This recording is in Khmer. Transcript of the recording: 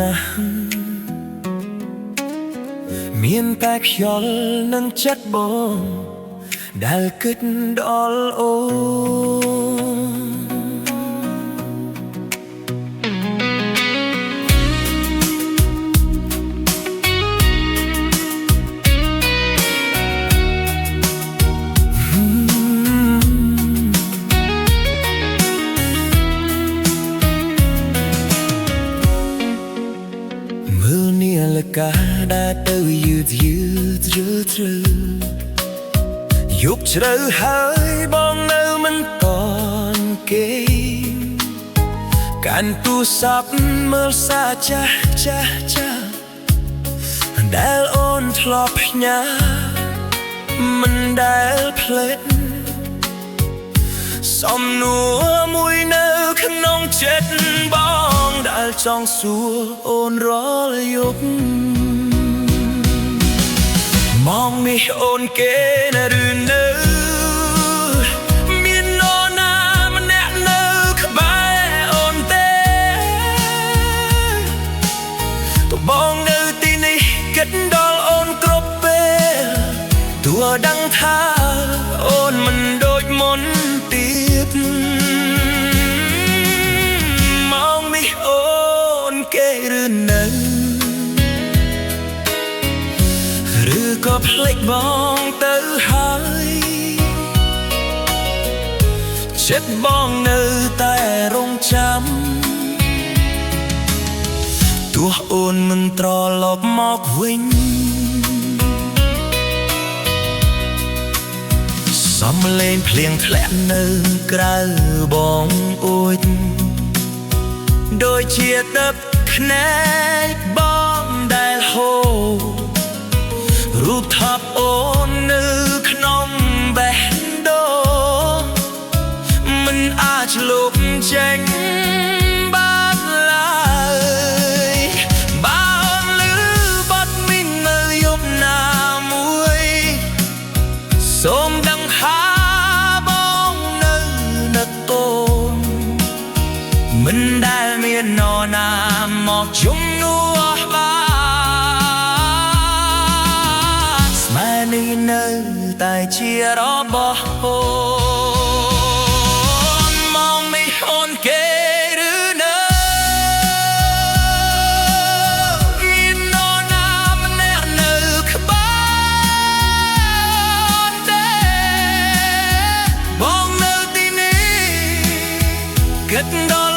ណាស់មានតែខ្យល់នឹងចិត្តបងដែលគិតដល់អូនមើលនាឡិកាដែលទៅយឺតជ្រៅយប់ជ្រៅហើយបងនៅមិនតន់គេកាន់ទូរស័ព្ទមើលសារចាស់ដែលអូនធ្លាប់ផ្ញើមិនដែលភ្លេចសំណួរមួយនៅក្នុងចិត្តបងដែលចង់សួរអូនរាល់យប់មកនេះអូនគេណាឬនៅមាននរណាម្នាក់នៅក្បែរអូនទេទោះបងនៅទីនេះគិតដល់អូនគ្រប់ពេលទោះដឹងថាអូនមិនដូចមុនទៀតមកនេះអូនគេឬនៅឬក៏ភ្លេចបងទៅហើយចិត្តបងនៅតែរងចាំទោះអូនមិនត្រឡប់មកវិញសំឡេងភ្លៀងធ្លាក់នៅក្រៅបងអួចដូចជាទឹកភ្នែកបងដែលហូររូបថប់អូននៅក្នុងបេះដូងមិនអាចលុបចេញបានឡើយបើអូនឮបទមាននៅយប់ណាមួយសូមដឹងថាបងនៅនឹកអូនមិនដែលមាននរណាមកជំនួសបានស្នេហ៍នេះនៅតែជារបស់អូនមកនេះអូនគេឬនៅមាននរណាម្នាក់នៅក្បែរទេបងនៅទីនេះគិតដល់